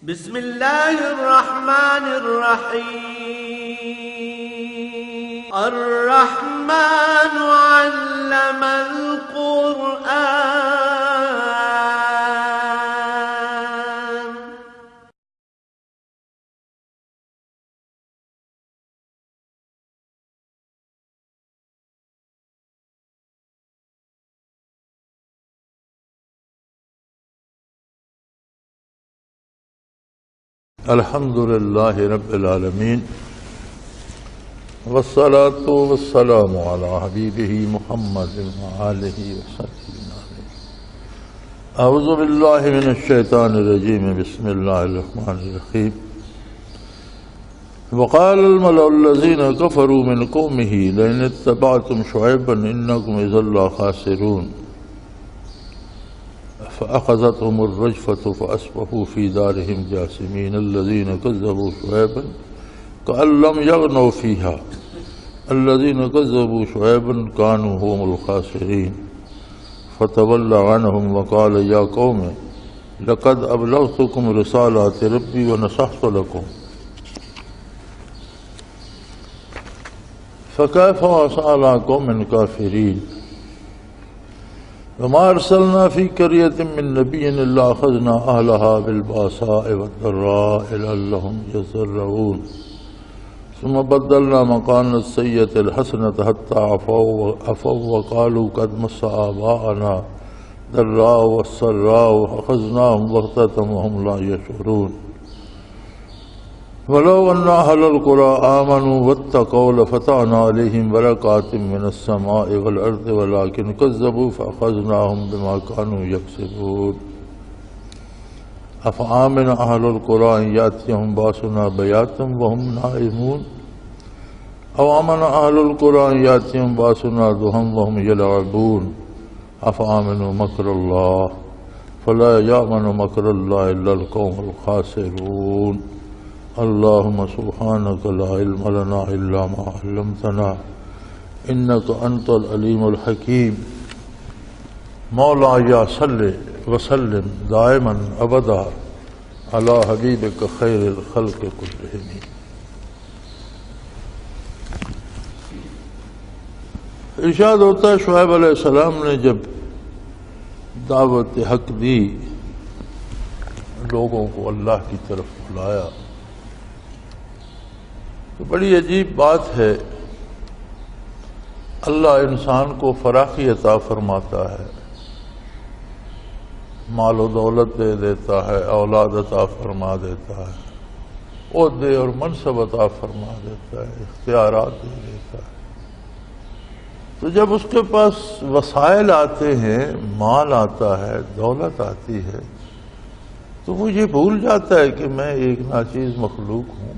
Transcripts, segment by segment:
بسم اللہ الرحمن الرحیم الرحمن علم القرآن الحمد للہ رب العالمین والصلاة والسلام علی حبیبہ محمد وآلہ وصحبہ اعوذ باللہ من الشیطان الرجیم بسم اللہ الرحمن الرحیم وقال الملأ الذین کفروا من قومہ لئن اتبعتم شعیبا انکم اذا لخاسرون فأخذتهم الرجفة فأصبحوا في دارهم جاثمين الذين كذبوا شعيبا كأن لم يغنوا فيها الذين كذبوا شعيبا كانوا هم الخاسرين فتولى عنهم وقال يا قوم لقد أبلغتكم رسالات ربي ونصحت لكم فكيف عصى على قوم كافرين وما ارسلنا في قرية من نبي الا اخذنا اهلها بالباساء والضراء لعلهم يضرعون ثم بدلنا مكان السيئة الحسنة حتى عفوا وقالوا قد مس آباءنا ضراء والسراء اخذناهم بغتة وهم لا يشعرون ولو ان اهل القرى آمنوا واتقوا لفتحنا عليهم بركات من السماء والارض ولكن كذبوا فاخذناهم بما كانوا يكسبون افآمن اهل القرى ان ياتيهم باسنا بياتا وهم نائمون او امن اهل القرى ان ياتيهم باسنا ضحى وهم يلعبون افآمنوا مكر الله فلا يأمن مكر الله الا القوم الخاسرون اللهم سبحانك لا علم لنا إلا ما علمتنا إنك أنت العليم الحكيم مولاي صل وسلم دائما أبدا على حبيبك خير الخلق كلهم. ارشاد ہوتا ہے شعیب علیہ السلام نے جب دعوت حق دی، لوگوں کو اللہ کی طرف بلایا، تو بڑی عجیب بات ہے، اللہ انسان کو فراخی عطا فرماتا ہے، مال و دولت دے دیتا ہے، اولاد عطا فرما دیتا ہے، عہدے اور منصب عطا فرما دیتا ہے، اختیارات دے دیتا ہے. تو جب اس کے پاس وسائل آتے ہیں، مال آتا ہے، دولت آتی ہے، تو وہ یہ بھول جاتا ہے کہ میں ایک ناچیز مخلوق ہوں.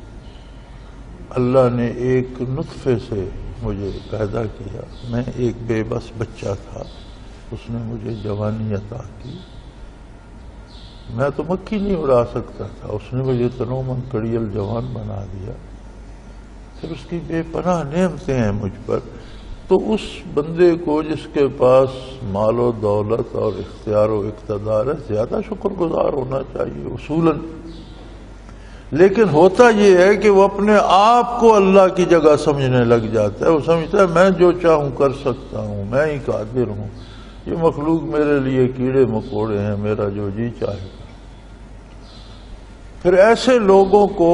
اللہ نے ایک نطفے سے مجھے پیدا کیا، میں ایک بے بس بچہ تھا، اس نے مجھے جوانی عطا کی، میں تو مکھی نہیں اڑا سکتا تھا، اس نے مجھے تنومن کڑیل جوان بنا دیا. پھر اس کی بے پناہ نعمتیں ہیں مجھ پر. تو اس بندے کو جس کے پاس مال و دولت اور اختیار و اقتدار ہے، زیادہ شکر گزار ہونا چاہیے اصولاً. لیکن ہوتا یہ ہے کہ وہ اپنے آپ کو اللہ کی جگہ سمجھنے لگ جاتا ہے. وہ سمجھتا ہے میں جو چاہوں کر سکتا ہوں، میں ہی قادر ہوں، یہ مخلوق میرے لیے کیڑے مکوڑے ہیں، میرا جو جی چاہے. پھر ایسے لوگوں کو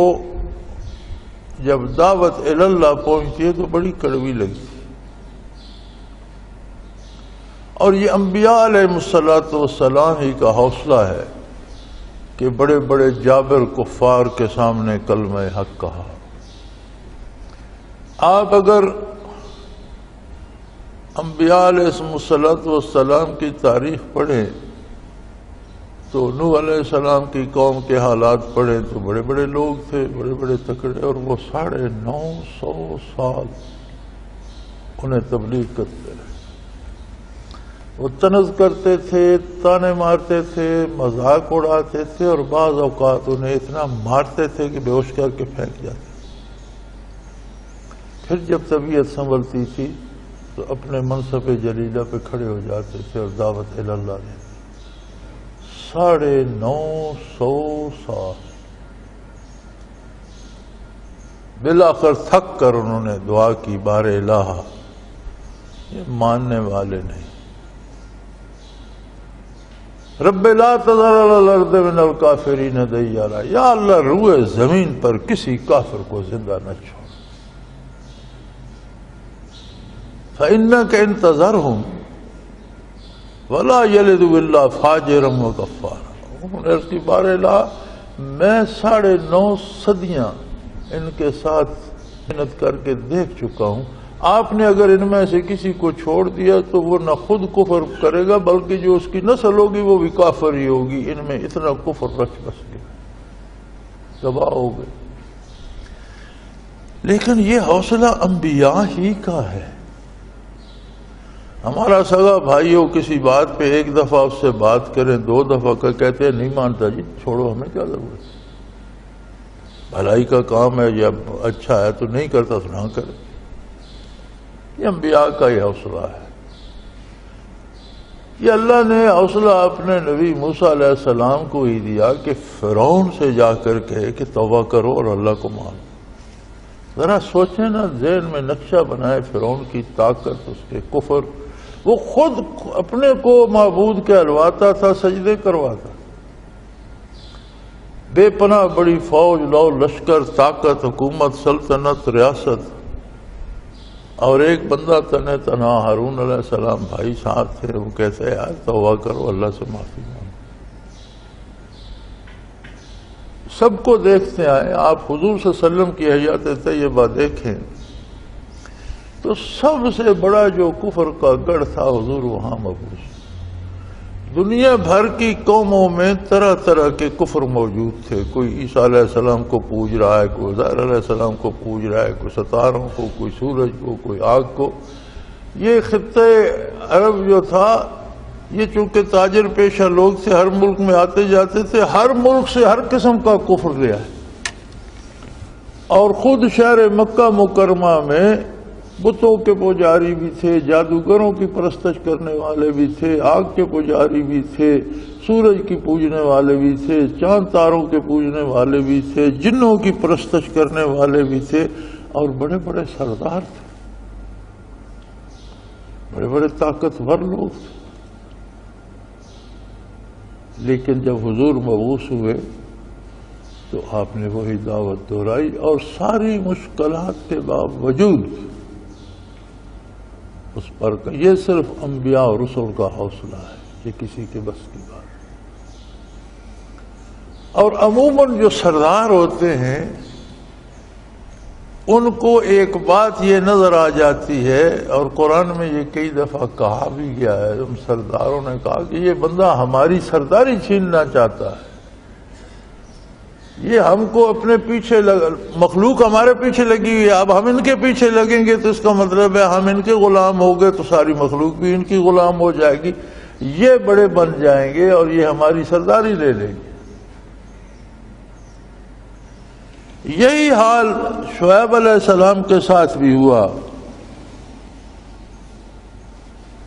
جب دعوت اللہ پہنچتی ہے تو بڑی کڑوی لگتی. اور یہ انبیاء علیہ السلام ہی کا حوصلہ ہے کہ بڑے بڑے جابر کفار کے سامنے کلمہ حق کہا. آپ اگر انبیاء علیہ السلام کی تاریخ پڑھیں تو نوح علیہ السلام کی قوم کے حالات پڑھیں تو بڑے بڑے لوگ تھے، بڑے بڑے تکڑے، اور وہ 950 سال انہیں تبلیغ کرتے رہے. وہ طنز کرتے تھے، تانے مارتے تھے، مذاق اڑاتے تھے، اور بعض اوقات انہیں اتنا مارتے تھے کہ بے ہوش کر کے پھینک جاتے. پھر جب طبیعت سنبھلتی تھی تو اپنے منصب جلیلہ پہ کھڑے ہو جاتے تھے اور دعوت اللہ دیتے. 950 سال بالآخر تھک کر انہوں نے دعا کی، بار الہ، یہ ماننے والے نہیں، رب لا تذر علی الارض من الکافرین دیارا، یا اللہ روئے زمین پر کسی کافر کو زندہ نہ چھوڑ، فإنک ان تذرہم ولا یلدوا الا فاجرا وکفارا۔ انہوں نے عرض کی بار الہ میں 9.5 صدیاں ان کے ساتھ محنت کر کے دیکھ چکا ہوں، آپ نے اگر ان میں سے کسی کو چھوڑ دیا تو وہ نہ خود کفر کرے گا بلکہ جو اس کی نسل ہوگی وہ بھی کافر ہی ہوگی، ان میں اتنا کفر رچ بس گیا، تباہ ہو گئے۔ لیکن یہ حوصلہ انبیاء ہی کا ہے۔ ہمارا سگا بھائی ہو کسی بات پہ ایک دفعہ اس سے بات کریں، 2 دفعہ کہتے ہیں نہیں مانتا جی چھوڑو، ہمیں کیا ضرورت ہے، بھلائی کا کام ہے یا اچھا ہے تو نہیں کرتا تو نہ کرے۔ یہ انبیاء کا یہ حوصلہ ہے۔ یہ اللہ نے حوصلہ اپنے نبی موسیٰ علیہ السلام کو ہی دیا کہ فرعون سے جا کر کہے کہ توبہ کرو اور اللہ کو مانو۔ ذرا سوچیں نا، ذہن میں نقشہ بنائے فرعون کی طاقت، اس کے کفر، وہ خود اپنے کو معبود کہلواتا تھا، سجدے کرواتا، بے پناہ بڑی فوج، لو لشکر، طاقت، حکومت، سلطنت، ریاست، اور ایک بندہ تنہ تنہا ہارون علیہ السلام بھائی ساتھ تھے، وہ کہتے ہیں یار توبہ کرو، اللہ سے معافی مانگو۔ سب کو دیکھتے آئے، آپ حضور صلی اللہ علیہ وسلم کی حیات طیبہ دیکھیں تو سب سے بڑا جو کفر کا گڑھ تھا حضور وہاں مبعوث۔ دنیا بھر کی قوموں میں طرح طرح کے کفر موجود تھے، کوئی عیسیٰ علیہ السلام کو پوج رہا ہے، کوئی عزیر علیہ السلام کو پوج رہا ہے، کوئی ستاروں کو، کوئی سورج کو، کوئی آگ کو۔ یہ خطہ عرب جو تھا، یہ چونکہ تاجر پیشہ لوگ تھے، ہر ملک میں آتے جاتے تھے، ہر ملک سے ہر قسم کا کفر لیا ہے، اور خود شہر مکہ مکرمہ میں بتوں کے پجاری بھی تھے، جادوگروں کی پرستش کرنے والے بھی تھے، آگ کے پجاری بھی تھے، سورج کی پوجنے والے بھی تھے، چاند تاروں کے پوجنے والے بھی تھے، جنوں کی پرستش کرنے والے بھی تھے، اور بڑے بڑے سردار تھے، بڑے بڑے طاقتور لوگ تھے۔ لیکن جب حضور مبعوث ہوئے تو آپ نے وہی دعوت دہرائی، اور ساری مشکلات کے باوجود اس پر یہ صرف انبیاء اور رسول کا حوصلہ ہے، یہ کسی کے بس کی بات۔ اور عموماً جو سردار ہوتے ہیں ان کو ایک بات یہ نظر آ جاتی ہے، اور قرآن میں یہ کئی دفعہ کہا بھی گیا ہے، ان سرداروں نے کہا کہ یہ بندہ ہماری سرداری چھیننا چاہتا ہے، یہ ہم کو اپنے پیچھے مخلوق ہمارے پیچھے لگی ہوئی ہے، اب ہم ان کے پیچھے لگیں گے تو اس کا مطلب ہے ہم ان کے غلام ہو گئے تو ساری مخلوق بھی ان کی غلام ہو جائے گی، یہ بڑے بن جائیں گے اور یہ ہماری سرداری لے لیں گے۔ یہی حال شعیب علیہ السلام کے ساتھ بھی ہوا۔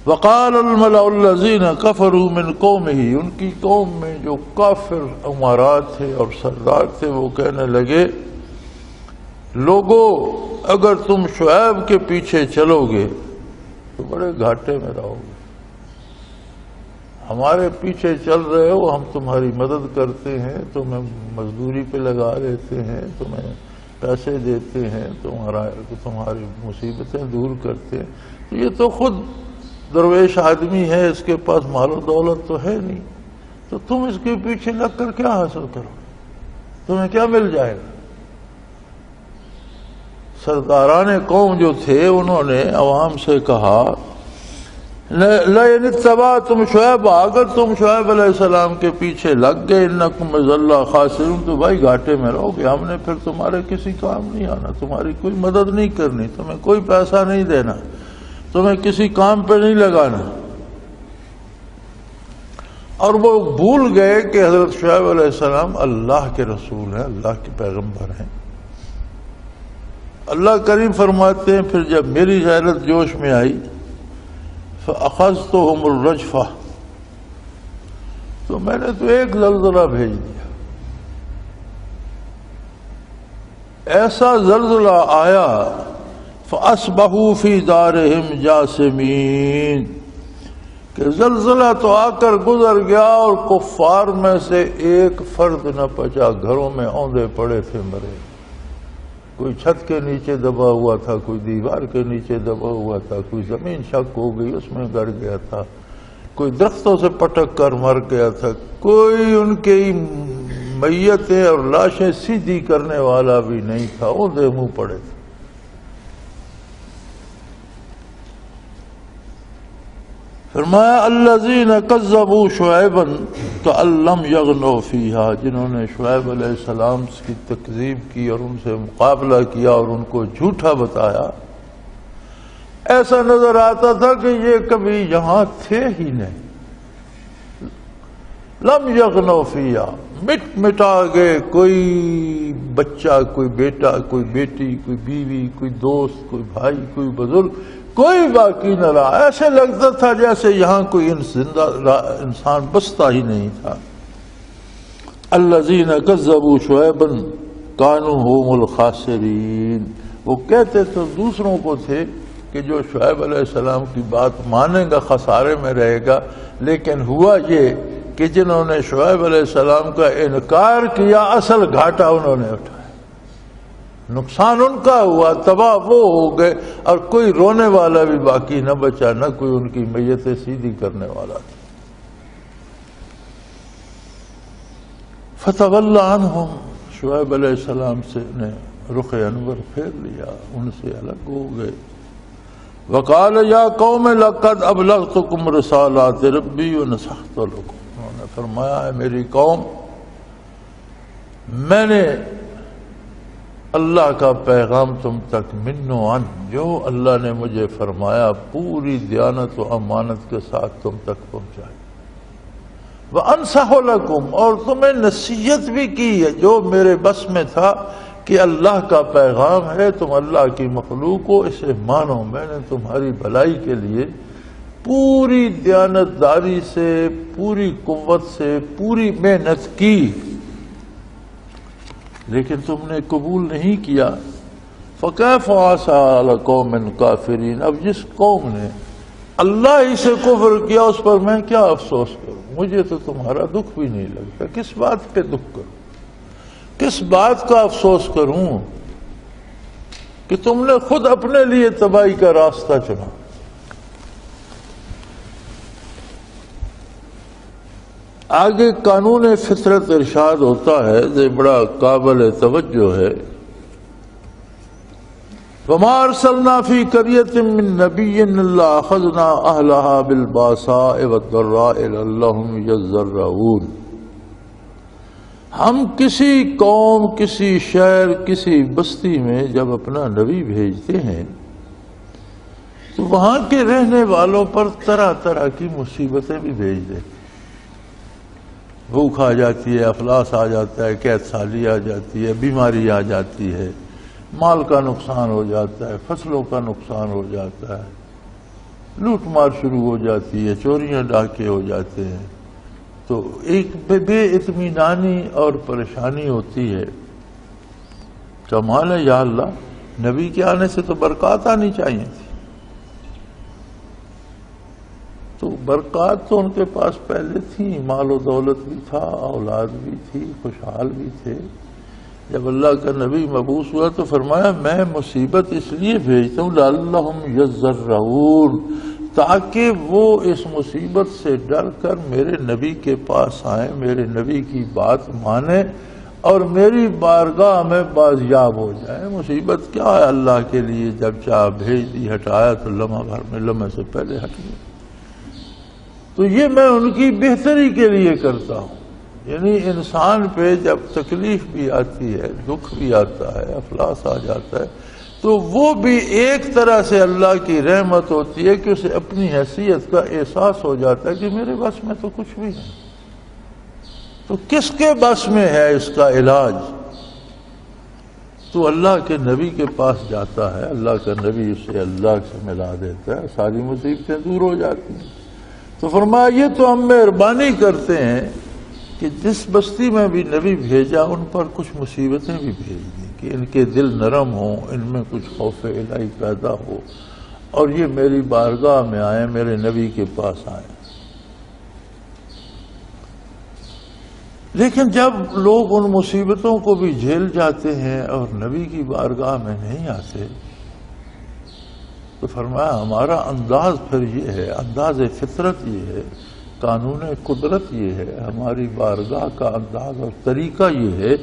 وقال الملأ الذین کفروا من قومہ، ان کی قوم میں جو کافر امراء تھے اور سردار تھے وہ کہنے لگے، لوگو اگر تم شعیب کے پیچھے چلو گے تو بڑے گھاٹے میں رہو گے، ہمارے پیچھے چل رہے ہو، ہم تمہاری مدد کرتے ہیں، تمہیں مزدوری پہ لگا دیتے ہیں، تمہیں پیسے دیتے ہیں، تمہاری مصیبتیں دور کرتے ہیں، تو یہ تو خود درویش آدمی ہے، اس کے پاس مال و دولت تو ہے نہیں، تو تم اس کے پیچھے لگ کر کیا حاصل کرو، تمہیں کیا مل جائے گا؟ سرداران قوم جو تھے انہوں نے عوام سے کہا، لَئِنِ اتَّبَعْتُمْ شُعَيْبًا، اگر تم شعیب علیہ السلام کے پیچھے لگ گئے، اِنَّكُمْ إِذًا لَخَاسِرُونَ، تو بھائی گھاٹے میں رہو گے، ہم نے پھر تمہارے کسی کام نہیں آنا، تمہاری کوئی مدد نہیں کرنی، تمہیں کوئی پیسہ نہیں دینا، تمہیں کسی کام پہ نہیں لگانا۔ اور وہ بھول گئے کہ حضرت شعیب علیہ السلام اللہ کے رسول ہیں، اللہ کے پیغمبر ہیں۔ اللہ کریم فرماتے ہیں پھر جب میری غیرت جوش میں آئی، فَأَخَذْتُهُمُ الرَّجْفَةَ، تو میں نے تو ایک زلزلہ بھیج دیا، ایسا زلزلہ آیا فَأَصْبَحُوا فِي دَارِهِمْ جَاثِمِينَ کہ زلزلہ تو آ کر گزر گیا اور کفار میں سے ایک فرد نہ بچا، گھروں میں اوندے پڑے تھے مرے، کوئی چھت کے نیچے دبا ہوا تھا، کوئی دیوار کے نیچے دبا ہوا تھا، کوئی زمین شک ہو گئی اس میں گڑ گیا تھا، کوئی درختوں سے پٹک کر مر گیا تھا، کوئی ان کی میتیں اور لاشیں سیدھی کرنے والا بھی نہیں تھا، اوندے منہ پڑے تھے۔ فرمایا الذین کذبوا شعیبا کأن لم یغنوا فیہا، جنہوں نے شعیب علیہ السلام کی تکذیب کی اور ان سے مقابلہ کیا اور ان کو جھوٹا بتایا، ایسا نظر آتا تھا کہ یہ کبھی یہاں تھے ہی نہیں۔ لم یغنوا فیہا، مٹ مٹا گئے، کوئی بچہ، کوئی بیٹا، کوئی بیٹی، کوئی بیوی، کوئی دوست، کوئی بھائی، کوئی بزرگ، کوئی باقی نہ رہا۔ ایسے لگتا تھا جیسے یہاں کوئی انسان بستا ہی نہیں تھا۔ الذین کذبوا شعیبا کانوا هم الخاسرین، وہ کہتے تو دوسروں کو تھے کہ جو شعیب علیہ السلام کی بات مانے گا خسارے میں رہے گا، لیکن ہوا یہ کہ جنہوں نے شعیب علیہ السلام کا انکار کیا اصل گھاٹا انہوں نے اٹھایا، نقصان ان کا ہوا، تباہ وہ ہو گئے، اور کوئی رونے والا بھی باقی نہ بچا، نہ کوئی ان کی میتیں سیدھی کرنے والا تھا۔ فتولی عنہم، شعیب علیہ السلام سے نے رخ انور پھیر لیا، ان سے الگ ہو گئے۔ وقال یا قوم لقد ابلغتکم رسالات ربی ونصحت لکم، انہوں نے فرمایا ہے میری قوم، میں نے اللہ کا پیغام تم تک منو عن، جو اللہ نے مجھے فرمایا پوری دیانت و امانت کے ساتھ تم تک پہنچائی۔ وَأَنصَحُ لَكُمْ، اور تمہیں نصیحت بھی کی ہے جو میرے بس میں تھا کہ اللہ کا پیغام ہے، تم اللہ کی مخلوق ہو، اسے مانو۔ میں نے تمہاری بھلائی کے لیے پوری دیانت داری سے، پوری قوت سے، پوری محنت کی، لیکن تم نے قبول نہیں کیا۔ فَكَيْفَ عَصَىٰ عَلَىٰ قَوْمٍ كَافِرِينَ، اب جس قوم نے اللہ ہی سے کفر کیا اس پر میں کیا افسوس کروں، مجھے تو تمہارا دکھ بھی نہیں لگتا، کس بات پہ دکھ کروں، کس بات کا افسوس کروں کہ تم نے خود اپنے لیے تباہی کا راستہ چنا۔ آگے قانون فطرت ارشاد ہوتا ہے، یہ بڑا قابل توجہ ہے۔ وَمَا أَرْسَلْنَا فِي قَرْيَةٍ مِّن نَّبِيٍّ إِلَّا أَخَذْنَا أَهْلَهَا بِالْبَأْسَاءِ وَالضَّرَّاءِ لَعَلَّهُمْ يَضَّرَّعُونَ، ہم کسی قوم، کسی شہر، کسی بستی میں جب اپنا نبی بھیجتے ہیں تو وہاں کے رہنے والوں پر طرح طرح کی مصیبتیں بھی بھیج دیتے، بھوک آ جاتی ہے، افلاس آ جاتا ہے، قحط سالی آ جاتی ہے، بیماری آ جاتی ہے، مال کا نقصان ہو جاتا ہے، فصلوں کا نقصان ہو جاتا ہے، لوٹ مار شروع ہو جاتی ہے، چوریاں ڈاکے ہو جاتے ہیں، تو ایک بے اطمینانی اور پریشانی ہوتی ہے۔ کمال ہے یا اللہ، نبی کے آنے سے تو برکات آنی چاہیے تھی، تو برکات تو ان کے پاس پہلے تھی، مال و دولت بھی تھا، اولاد بھی تھی، خوشحال بھی تھے۔ جب اللہ کا نبی مبعوث ہوا تو فرمایا میں مصیبت اس لیے بھیجتا ہوں لعلہم یضرعون، تاکہ وہ اس مصیبت سے ڈر کر میرے نبی کے پاس آئیں، میرے نبی کی بات مانیں اور میری بارگاہ میں بازیاب ہو جائیں۔ مصیبت کیا ہے اللہ کے لیے، جب چاہ بھیج دی، ہٹایا تو لمحہ بھر میں، لمحے سے پہلے ہٹ گئی۔ تو یہ میں ان کی بہتری کے لیے کرتا ہوں، یعنی انسان پہ جب تکلیف بھی آتی ہے، دکھ بھی آتا ہے، افلاس آ جاتا ہے، تو وہ بھی ایک طرح سے اللہ کی رحمت ہوتی ہے کہ اسے اپنی حیثیت کا احساس ہو جاتا ہے کہ میرے بس میں تو کچھ بھی نہیں، تو کس کے بس میں ہے اس کا علاج؟ تو اللہ کے نبی کے پاس جاتا ہے، اللہ کا نبی اسے اللہ سے ملا دیتا ہے، ساری مصیبتیں دور ہو جاتی ہیں۔ تو فرمایا یہ تو ہم مہربانی کرتے ہیں کہ جس بستی میں بھی نبی بھیجا ان پر کچھ مصیبتیں بھی بھیج دیں، کہ ان کے دل نرم ہوں، ان میں کچھ خوف الہی پیدا ہو اور یہ میری بارگاہ میں آئیں، میرے نبی کے پاس آئیں۔ لیکن جب لوگ ان مصیبتوں کو بھی جھیل جاتے ہیں اور نبی کی بارگاہ میں نہیں آتے تو فرمایا ہمارا انداز پھر یہ ہے، انداز فطرت یہ ہے، قانون قدرت یہ ہے، ہماری بارگاہ کا انداز اور طریقہ یہ ہے،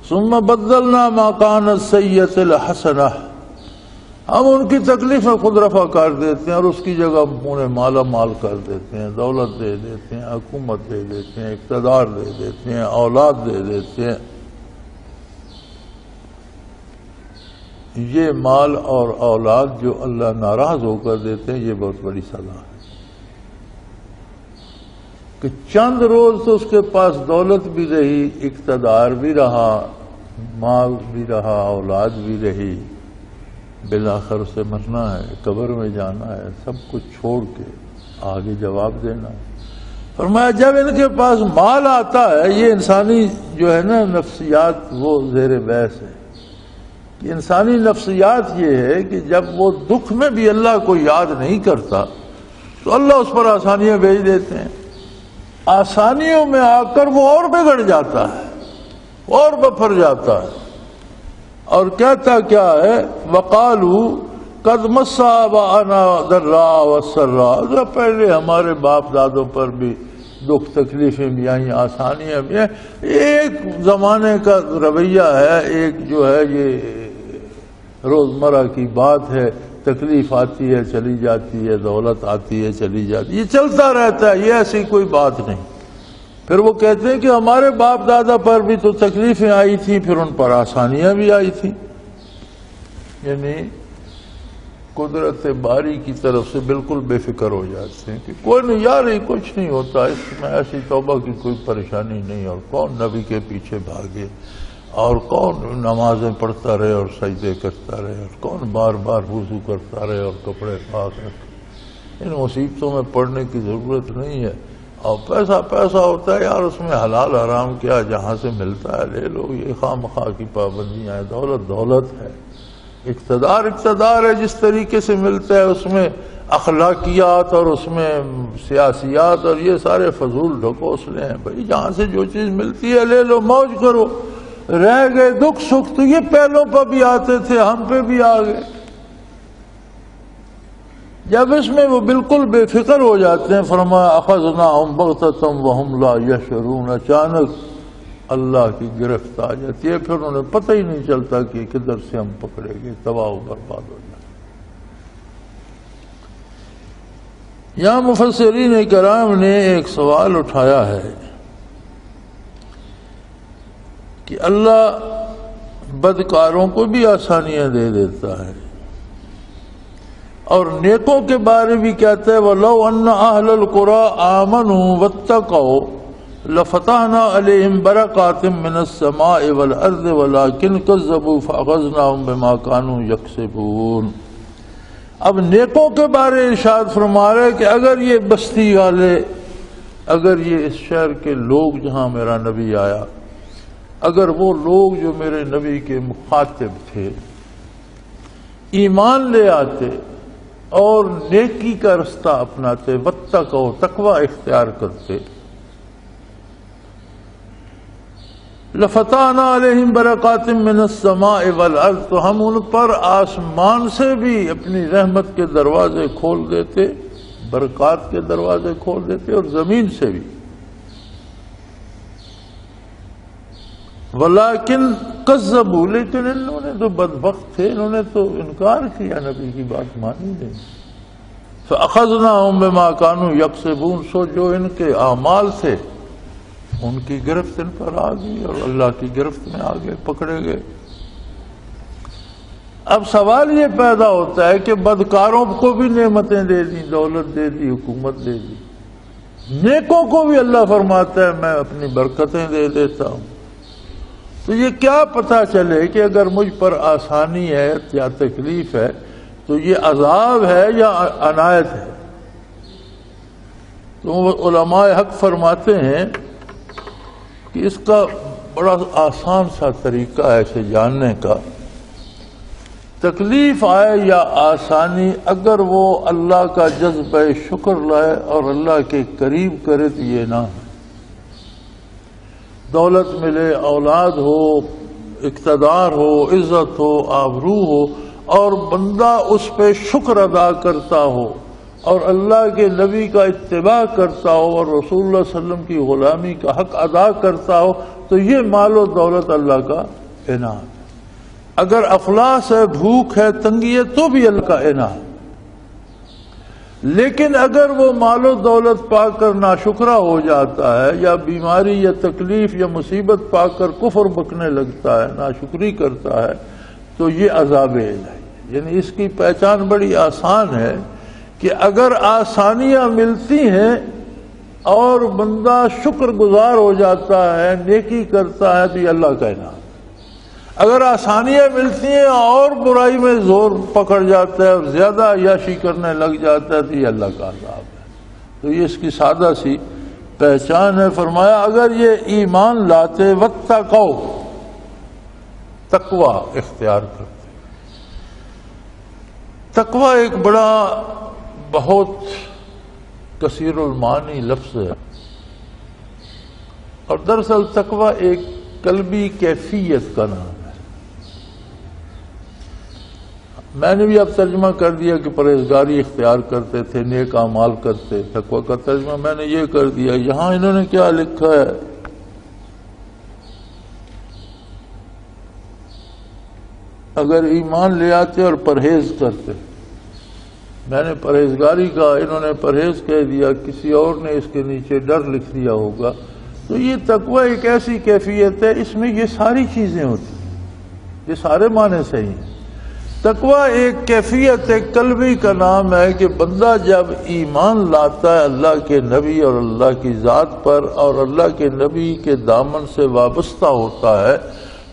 ثم بدلنا ما كان السيئة الحسنة، ہم ان کی تکلیفیں خود رفع کر دیتے ہیں اور اس کی جگہ انہیں مالا مال کر دیتے ہیں، دولت دے دیتے ہیں، حکومت دے دیتے ہیں، اقتدار دے دیتے ہیں، اولاد دے دیتے ہیں۔ یہ مال اور اولاد جو اللہ ناراض ہو کر دیتے ہیں، یہ بہت بڑی سزا ہے کہ چند روز تو اس کے پاس دولت بھی رہی، اقتدار بھی رہا، مال بھی رہا، اولاد بھی رہی، بالآخر اسے مرنا ہے، قبر میں جانا ہے، سب کچھ چھوڑ کے آگے جواب دینا ہے۔ فرمایا جب ان کے پاس مال آتا ہے، یہ انسانی جو ہے نا نفسیات وہ زیر بحث ہے کہ انسانی نفسیات یہ ہے کہ جب وہ دکھ میں بھی اللہ کو یاد نہیں کرتا تو اللہ اس پر آسانیاں بھیج دیتے ہیں، آسانیوں میں آ کر وہ اور بگڑ جاتا ہے اور بپھر جاتا ہے اور کہتا کیا ہے وقالوا قد مس آباءنا ضراء وسراء، پہلے ہمارے باپ دادوں پر بھی دکھ تکلیفیں بھی آئیں، آسانیاں بھی ہیں، ایک زمانے کا رویہ ہے، ایک جو ہے یہ روزمرہ کی بات ہے، تکلیف آتی ہے چلی جاتی ہے، دولت آتی ہے چلی جاتی ہے، یہ چلتا رہتا ہے، یہ ایسی کوئی بات نہیں۔ پھر وہ کہتے ہیں کہ ہمارے باپ دادا پر بھی تو تکلیفیں آئی تھیں، پھر ان پر آسانیاں بھی آئی تھیں، یعنی قدرت باری کی طرف سے بالکل بے فکر ہو جاتے ہیں کہ کوئی نہیں یار، یہ کچھ نہیں ہوتا، اس میں ایسی توبہ کی کوئی پریشانی نہیں، اور کون نبی کے پیچھے بھاگے اور کون نمازیں پڑھتا رہے اور سجدے کرتا رہے اور کون بار بار وضو کرتا رہے اور کپڑے پاک رکھے، ان مصیبتوں میں پڑنے کی ضرورت نہیں ہے۔ اور پیسہ پیسہ ہوتا ہے یار، اس میں حلال حرام کیا، جہاں سے ملتا ہے لے لو، یہ خواہ مخواہ کی پابندیاں ہیں، دولت دولت ہے، اقتدار اقتدار ہے، جس طریقے سے ملتا ہے اس میں اخلاقیات اور اس میں سیاسیات اور یہ سارے فضول ڈھکوسلے ہیں۔ بھائی جہاں سے جو چیز ملتی ہے لے لو، موج کرو، رہ گئے دکھ سکھ تو یہ پہلوں پر بھی آتے تھے، ہم پہ بھی آ گئے۔ جب اس میں وہ بالکل بے فکر ہو جاتے ہیں، فرمایا اخذناہم بغتۃ وہم لا یشعرون، اچانک اللہ کی گرفت آ جاتی ہے، پھر انہیں پتہ ہی نہیں چلتا کہ کدھر سے ہم پکڑے گئے، تباہ و برباد ہو جائے۔ یہاں مفسرین کرام نے ایک سوال اٹھایا ہے کہ اللہ بدکاروں کو بھی آسانیاں دے دیتا ہے اور نیکوں کے بارے بھی کہتا ہے وَلَوْ أَنَّ أَهْلَ الْقُرَىٰ آمَنُوا وَاتَّقَوْا لَفَتَحْنَا عَلَيْهِمْ بَرَكَاتٍ مِّنَ السَّمَاءِ وَالْأَرْضِ وَلَٰكِنْ كَذَّبُوا فَأَخَذْنَاهُمْ بِمَا كَانُوا يَكْسِبُونَ۔ اب نیکوں کے بارے ارشاد فرما رہے کہ اگر یہ بستی والے، اگر یہ اس شہر کے لوگ جہاں میرا نبی آیا، اگر وہ لوگ جو میرے نبی کے مخاطب تھے ایمان لے آتے اور نیکی کا رستہ اپناتے، واتقوا، تقوی اختیار کرتے، لفتحنا علیہم برکات من السماء والارض، تو ہم ان پر آسمان سے بھی اپنی رحمت کے دروازے کھول دیتے، برکات کے دروازے کھول دیتے، اور زمین سے بھی۔ ولیکن کذبوا، لیکن انہوں نے تو بدبخت تھے، انہوں نے تو انکار کیا، نبی کی بات مانی نہیں۔ فاخذناہم بما كانوا یکسبون، سو جو ان کے اعمال تھے ان کی گرفت ان پر آ گئی اور اللہ کی گرفت میں آگے پکڑے گئے۔ اب سوال یہ پیدا ہوتا ہے کہ بدکاروں کو بھی نعمتیں دے دی، دولت دے دی، حکومت دے دی، نیکوں کو بھی اللہ فرماتا ہے میں اپنی برکتیں دے دیتا ہوں، تو یہ کیا پتہ چلے کہ اگر مجھ پر آسانی ہے یا تکلیف ہے تو یہ عذاب ہے یا عنایت ہے؟ تو علماء حق فرماتے ہیں کہ اس کا بڑا آسان سا طریقہ ہے اسے جاننے کا. تکلیف آئے یا آسانی، اگر وہ اللہ کا جذبہ شکر لائے اور اللہ کے قریب کرے تو یہ نہ ہے. دولت ملے، اولاد ہو، اقتدار ہو، عزت ہو، آبرو ہو، اور بندہ اس پہ شکر ادا کرتا ہو اور اللہ کے نبی کا اتباع کرتا ہو اور رسول اللہ صلی اللہ علیہ وسلم کی غلامی کا حق ادا کرتا ہو، تو یہ مال و دولت اللہ کا انعام ہے. اگر افلاس ہے، بھوک ہے، تنگی ہے، تو بھی اللہ کا انعام. لیکن اگر وہ مال و دولت پا کر ناشکرا ہو جاتا ہے، یا بیماری یا تکلیف یا مصیبت پا کر کفر بکنے لگتا ہے، ناشکری کرتا ہے، تو یہ عذاب الہی. یعنی اس کی پہچان بڑی آسان ہے کہ اگر آسانیاں ملتی ہیں اور بندہ شکر گزار ہو جاتا ہے، نیکی کرتا ہے، تو یہ اللہ کا انعام. اگر آسانیاں ملتی ہیں اور برائی میں زور پکڑ جاتا ہے اور زیادہ عیاشی کرنے لگ جاتا ہے، تو یہ اللہ کا عذاب ہے. تو یہ اس کی سادہ سی پہچان ہے. فرمایا اگر یہ ایمان لاتے واتقوا، تقوی اختیار کرتے. تقوی ایک بڑا بہت کثیر المعانی لفظ ہے، اور دراصل تقوی ایک قلبی کیفیت کا نام ہے. میں نے بھی اب ترجمہ کر دیا کہ پرہیزگاری اختیار کرتے تھے، نیک اعمال کرتے. تقوی کا ترجمہ میں نے یہ کر دیا. یہاں انہوں نے کیا لکھا ہے؟ اگر ایمان لے آتے اور پرہیز کرتے. میں نے پرہیزگاری کا، انہوں نے پرہیز کہہ دیا، کسی اور نے اس کے نیچے ڈر لکھ دیا ہوگا. تو یہ تقوی ایک ایسی کیفیت ہے، اس میں یہ ساری چیزیں ہوتی ہیں، یہ سارے معنی صحیح ہیں. تقوی ایک کیفیت قلبی کا نام ہے کہ بندہ جب ایمان لاتا ہے اللہ کے نبی اور اللہ کی ذات پر، اور اللہ کے نبی کے دامن سے وابستہ ہوتا ہے،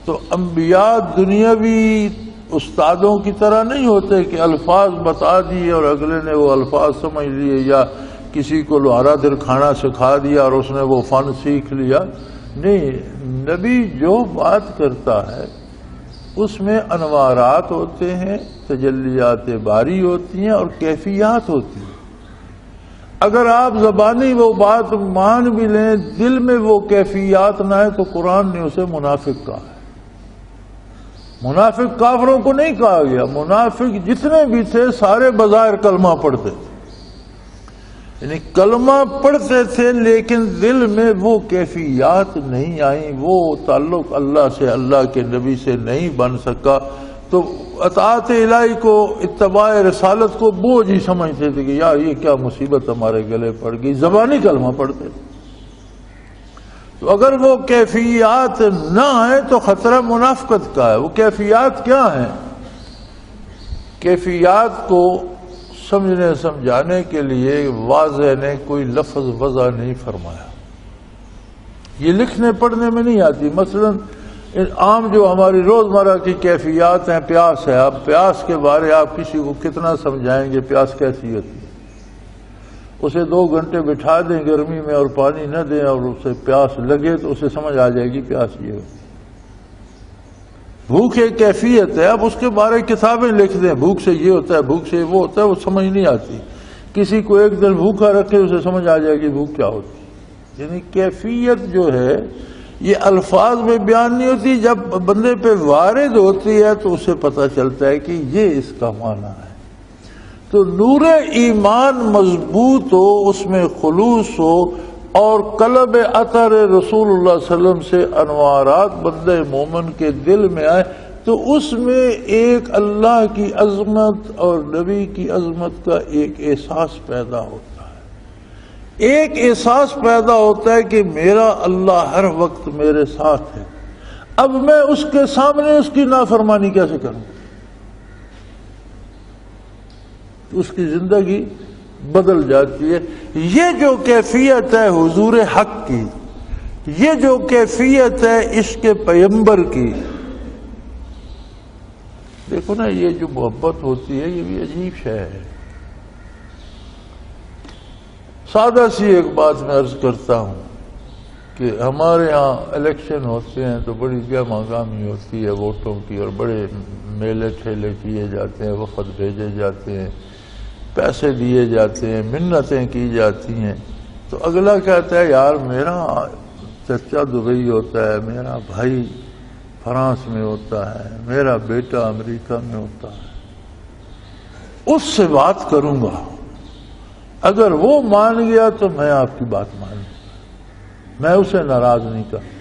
تو انبیاء دنیاوی استادوں کی طرح نہیں ہوتے کہ الفاظ بتا دیے اور اگلے نے وہ الفاظ سمجھ لیے، یا کسی کو لوہارا در کھانا سکھا دیا اور اس نے وہ فن سیکھ لیا. نہیں، نبی جو بات کرتا ہے اس میں انوارات ہوتے ہیں، تجلیات باری ہوتی ہیں اور کیفیات ہوتی ہیں. اگر آپ زبانی وہ بات مان بھی لیں، دل میں وہ کیفیات نہ ہے، تو قرآن نے اسے منافق کہا ہے. منافق کافروں کو نہیں کہا گیا. منافق جتنے بھی تھے سارے بظاہر کلمہ پڑھتے تھے، یعنی کلمہ پڑھتے تھے لیکن دل میں وہ کیفیات نہیں آئیں، وہ تعلق اللہ سے، اللہ کے نبی سے نہیں بن سکا. تو اطاعت الہی کو، اتباع رسالت کو بوجھ ہی سمجھتے تھے کہ یار یہ کیا مصیبت ہمارے گلے پڑ گئی. زبانی کلمہ پڑھتے تھے. تو اگر وہ کیفیات نہ آئیں تو خطرہ منافقت کا ہے. وہ کیفیات کیا ہیں؟ کیفیات کو سمجھنے سمجھانے کے لیے واضح نے کوئی لفظ وضع نہیں فرمایا. یہ لکھنے پڑھنے میں نہیں آتی. مثلا عام جو ہماری روزمرہ کی کیفیات ہیں، پیاس ہے. اب پیاس کے بارے آپ کسی کو کتنا سمجھائیں گے پیاس کیسی ہوتی ہے؟ اسے 2 گھنٹے بٹھا دیں گرمی میں اور پانی نہ دیں اور اسے پیاس لگے تو اسے سمجھ آ جائے گی پیاس یہ ہوتی. بھوک ایک کیفیت ہے. اب اس کے بارے کتابیں لکھ دیں، بھوک سے یہ ہوتا ہے، بھوک سے وہ ہوتا ہے، وہ سمجھ نہیں آتی. کسی کو ایک دن بھوکا رکھے اسے سمجھ آ جائے گی بھوک کیا ہوتی. یعنی کیفیت جو ہے یہ الفاظ میں بیان نہیں ہوتی، جب بندے پہ وارد ہوتی ہے تو اسے پتہ چلتا ہے کہ یہ اس کا معنی ہے. تو نور ایمان مضبوط ہو، اس میں خلوص ہو، اور قلب اثر رسول اللہ صلی اللہ علیہ وسلم سے انوارات بندے مومن کے دل میں آئے، تو اس میں ایک اللہ کی عظمت اور نبی کی عظمت کا ایک احساس پیدا ہوتا ہے. ایک احساس پیدا ہوتا ہے کہ میرا اللہ ہر وقت میرے ساتھ ہے. اب میں اس کے سامنے اس کی نافرمانی کیسے کروں؟ اس کی زندگی بدل جاتی ہے. یہ جو کیفیت ہے حضور حق کی، یہ جو کیفیت ہے عشق پیغمبر کی، دیکھو نا، یہ جو محبت ہوتی ہے یہ بھی عجیب شے ہے. سادہ سی ایک بات میں عرض کرتا ہوں. کہ ہمارے ہاں الیکشن ہوتے ہیں تو بڑی گہما گہمی ہوتی ہے ووٹوں کی، اور بڑے میلے ٹھیلے کیے جاتے ہیں، وفد بھیجے جاتے ہیں، پیسے دیے جاتے ہیں، منتیں کی جاتی ہیں. تو اگلا کہتا ہے یار میرا چچا دبئی ہوتا ہے، میرا بھائی فرانس میں ہوتا ہے، میرا بیٹا امریکہ میں ہوتا ہے، اس سے بات کروں گا، اگر وہ مان گیا تو میں آپ کی بات مان لوں، میں اسے ناراض نہیں کروں.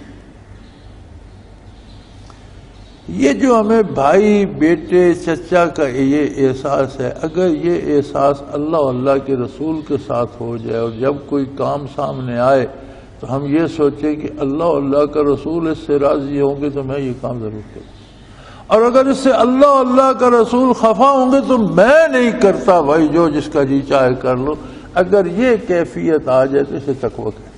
یہ جو ہمیں بھائی بیٹے چچا کا یہ احساس ہے، اگر یہ احساس اللہ کے رسول کے ساتھ ہو جائے، اور جب کوئی کام سامنے آئے تو ہم یہ سوچیں کہ اللہ کا رسول اس سے راضی ہوں گے تو میں یہ کام ضرور کروں، اور اگر اس سے اللہ کا رسول خفا ہوں گے تو میں نہیں کرتا، بھائی جو جس کا جی چاہے کر لو. اگر یہ کیفیت آ جائے تو اسے تقویٰ کہتے ہیں.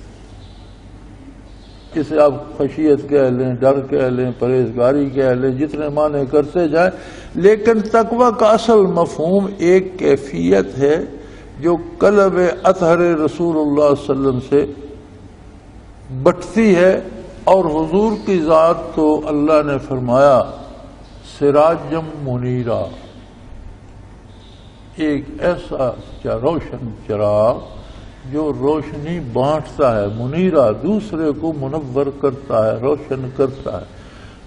اسے آپ خشیت کہہ لیں، ڈر کہہ لیں، پرہیزگاری کہہ لیں، جتنے معنی کرتے جائیں، لیکن تقویٰ کا اصل مفہوم ایک کیفیت ہے جو قلب اطہر رسول اللہ صلی اللہ علیہ وسلم سے بٹتی ہے. اور حضور کی ذات تو اللہ نے فرمایا سراجم منیرا، ایک ایسا روشن چراغ جو روشنی بانٹتا ہے، منیرا دوسرے کو منور کرتا ہے، روشن کرتا ہے.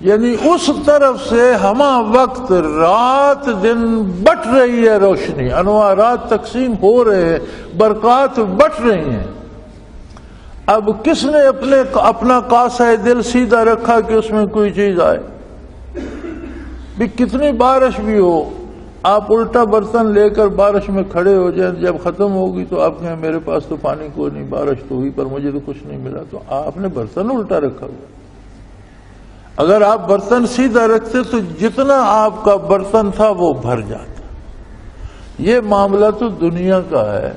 یعنی اس طرف سے ہمہ وقت رات دن بٹ رہی ہے روشنی، انوارات تقسیم ہو رہے ہیں، برکات بٹ رہی ہیں. اب کس نے اپنا قاصہ دل سیدھا رکھا کہ اس میں کوئی چیز آئے؟ بھی کتنی بارش بھی ہو، آپ الٹا برتن لے کر بارش میں کھڑے ہو جائیں، جب ختم ہوگی تو آپ کہیں میرے پاس تو پانی کوئی نہیں، بارش تو ہوئی پر مجھے تو کچھ نہیں ملا، تو آپ نے برتن الٹا رکھا ہوا. اگر آپ برتن سیدھا رکھتے تو جتنا آپ کا برتن تھا وہ بھر جاتا. یہ معاملہ تو دنیا کا ہے.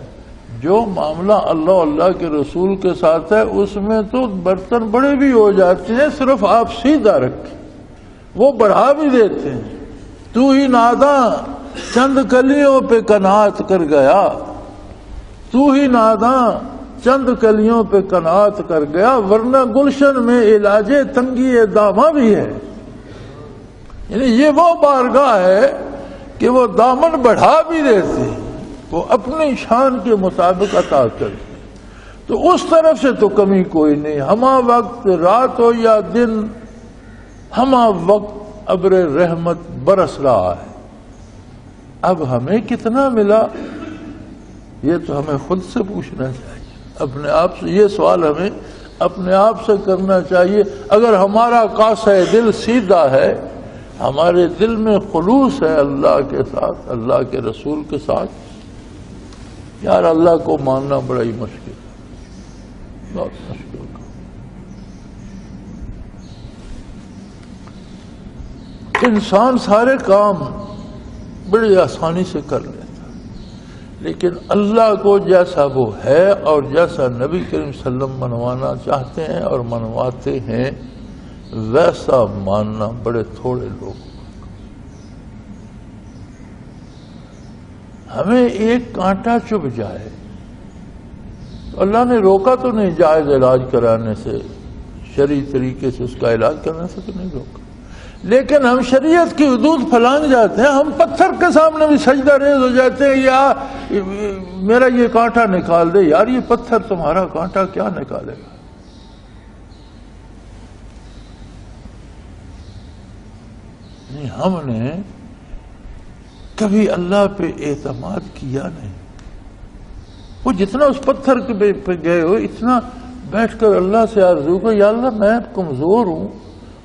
جو معاملہ اللہ کے رسول کے ساتھ ہے اس میں تو برتن بڑے بھی ہو جاتے ہیں، صرف آپ سیدھا رکھیں، وہ بڑھا بھی دیتے ہیں. تو ہی ناداں چند کلیوں پہ قناعت کر گیا، تو ہی ناداں چند کلیوں پہ قناعت کر گیا، ورنہ گلشن میں علاج تنگی داماں بھی ہے. یعنی یہ وہ بارگاہ ہے کہ وہ دامن بڑھا بھی دیتے، وہ اپنی شان کے مطابق عطا کرتے. تو اس طرف سے تو کمی کوئی نہیں. ہمہ وقت رات ہو یا دن، ہمہ وقت ابر رحمت برس رہا ہے. اب ہمیں کتنا ملا یہ تو ہمیں خود سے پوچھنا چاہیے، اپنے آپ سے. یہ سوال ہمیں اپنے آپ سے کرنا چاہیے. اگر ہمارا قاصہ دل سیدھا ہے، ہمارے دل میں خلوص ہے اللہ کے ساتھ، اللہ کے رسول کے ساتھ، یار اللہ کو ماننا بڑا ہی مشکل ہے، بہت مشکل ہے. انسان سارے کام بڑی آسانی سے کر لیتا، لیکن اللہ کو جیسا وہ ہے اور جیسا نبی کریم صلی اللہ علیہ وسلم منوانا چاہتے ہیں اور منواتے ہیں، ویسا ماننا بڑے تھوڑے لوگ. ہمیں ایک کانٹا چبھ جائے، اللہ نے روکا تو نہیں جائز علاج کرانے سے، شرعی طریقے سے اس کا علاج کرنے سے تو نہیں روکا، لیکن ہم شریعت کی حدود پھلانگ جاتے ہیں. ہم پتھر کے سامنے بھی سجدہ ریز ہو جاتے ہیں، یا میرا یہ کانٹا نکال دے. یار یہ پتھر تمہارا کانٹا کیا نکالے گا؟ نہیں، ہم نے کبھی اللہ پہ اعتماد کیا نہیں. وہ جتنا اس پتھر پہ گئے ہو، اتنا بیٹھ کر اللہ سے آرزو کو، یا اللہ میں کمزور ہوں،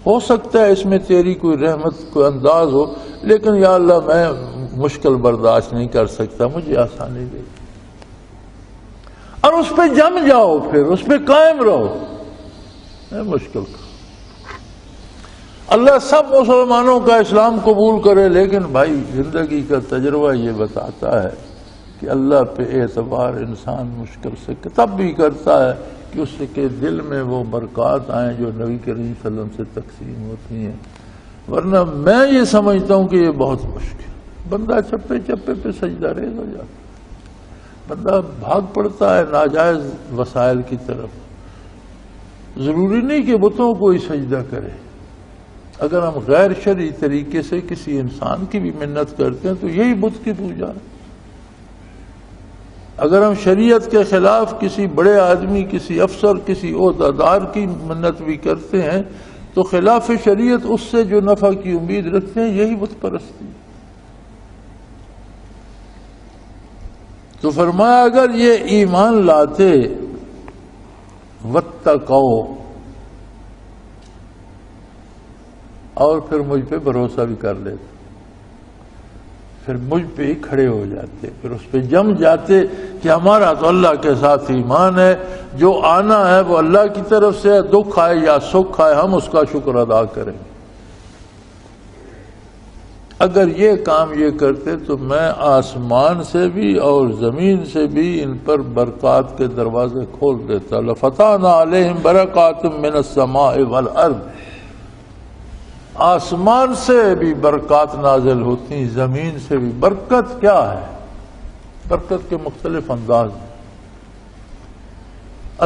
ہو سکتا ہے اس میں تیری کوئی رحمت کوئی انداز ہو، لیکن یا اللہ میں مشکل برداشت نہیں کر سکتا، مجھے آسانی دے. اور اس پہ جم جاؤ، پھر اس پہ قائم رہو. میں مشکل کا اللہ سب مسلمانوں کا اسلام قبول کرے، لیکن بھائی زندگی کا تجربہ یہ بتاتا ہے کہ اللہ پہ اعتبار انسان مشکل سے تب بھی کرتا ہے کہ اس کے دل میں وہ برکات آئیں جو نبی کریم صلی اللہ علیہ وسلم سے تقسیم ہوتی ہیں. ورنہ میں یہ سمجھتا ہوں کہ یہ بہت مشکل. بندہ چپے چپے پہ سجدہ ریز ہو جاتا ہے، بندہ بھاگ پڑتا ہے ناجائز وسائل کی طرف. ضروری نہیں کہ بتوں کو ہی سجدہ کرے. اگر ہم غیر شرعی طریقے سے کسی انسان کی بھی منت کرتے ہیں تو یہی بت کی پوجا ہے. اگر ہم شریعت کے خلاف کسی بڑے آدمی، کسی افسر، کسی عہدیدار کی منت بھی کرتے ہیں تو خلاف شریعت اس سے جو نفع کی امید رکھتے ہیں یہی بت پرستی. تو فرمایا اگر یہ ایمان لاتے واتقوا اور پھر مجھ پہ بھروسہ بھی کر لیتے، پھر مجھ پہ ہی کھڑے ہو جاتے، پھر اس پہ جم جاتے کہ ہمارا تو اللہ کے ساتھ ایمان ہے، جو آنا ہے وہ اللہ کی طرف سے ہے، دکھ آئے یا سکھ آئے ہم اس کا شکر ادا کریں. اگر یہ کام یہ کرتے تو میں آسمان سے بھی اور زمین سے بھی ان پر برکات کے دروازے کھول دیتا. لفتحنا علیہم برکات من السماء والارض. آسمان سے بھی برکات نازل ہوتی، زمین سے بھی. برکت کیا ہے؟ برکت کے مختلف انداز ہیں.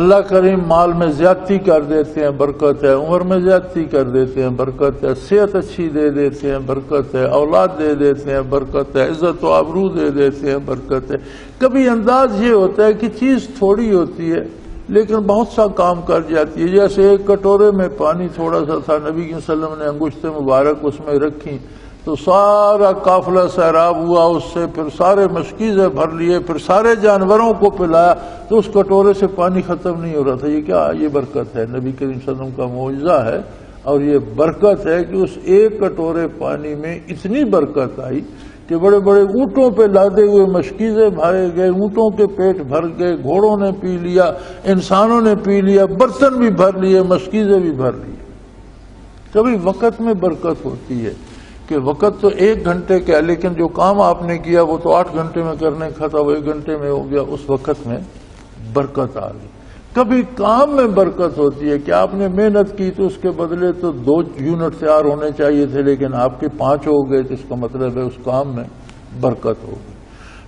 اللہ کریم مال میں زیادتی کر دیتے ہیں، برکت ہے. عمر میں زیادتی کر دیتے ہیں، برکت ہے. صحت اچھی دے دیتے ہیں، برکت ہے. اولاد دے دیتے ہیں، برکت ہے. عزت و آبرو دے دیتے ہیں، برکت ہے. کبھی انداز یہ ہوتا ہے کہ چیز تھوڑی ہوتی ہے لیکن بہت سا کام کر جاتی ہے. جیسے ایک کٹورے میں پانی تھوڑا سا تھا، نبی صلی اللہ علیہ وسلم نے انگشت مبارک اس میں رکھی تو سارا قافلہ سیراب ہوا، اس سے پھر سارے مشکیزیں بھر لیے، پھر سارے جانوروں کو پلایا تو اس کٹورے سے پانی ختم نہیں ہو رہا تھا. یہ کیا؟ یہ برکت ہے، نبی کریم صلی اللہ علیہ وسلم کا معجزہ ہے. اور یہ برکت ہے کہ اس ایک کٹورے پانی میں اتنی برکت آئی کہ بڑے بڑے اونٹوں پہ لادے ہوئے مشکیزیں بھرے گئے، اونٹوں کے پیٹ بھر گئے، گھوڑوں نے پی لیا، انسانوں نے پی لیا، برتن بھی بھر لیے، مشکیزیں بھی بھر لی. کبھی وقت میں برکت ہوتی ہے کہ وقت تو 1 گھنٹے کا ہے لیکن جو کام آپ نے کیا وہ تو 8 گھنٹے میں کرنے کا تھا، وہ 1 گھنٹے میں ہو گیا. اس وقت میں برکت آ گئی. کبھی کام میں برکت ہوتی ہے کہ آپ نے محنت کی تو اس کے بدلے تو 2 یونٹ تیار ہونے چاہیے تھے لیکن آپ کے 5 ہو گئے، تو اس کا مطلب ہے اس کام میں برکت ہو گئی.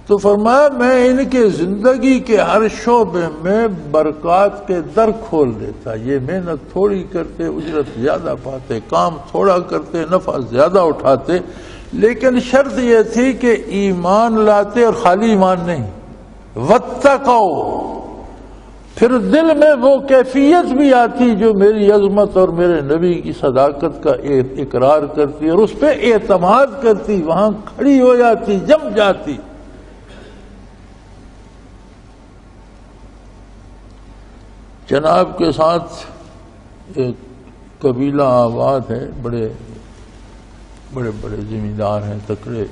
تو فرمایا میں ان کے زندگی کے ہر شعبے میں برکات کے در کھول دیتا. یہ محنت تھوڑی کرتے اجرت زیادہ پاتے، کام تھوڑا کرتے نفع زیادہ اٹھاتے، لیکن شرط یہ تھی کہ ایمان لاتے اور خالی ایمان نہیں. واتقوا، پھر دل میں وہ کیفیت بھی آتی جو میری عظمت اور میرے نبی کی صداقت کا اقرار کرتی اور اس پہ اعتماد کرتی، وہاں کھڑی ہو جاتی، جم جاتی. جناب کے ساتھ ایک قبیلہ آباد ہے، بڑے بڑے بڑے زمیندار ہیں، تکڑے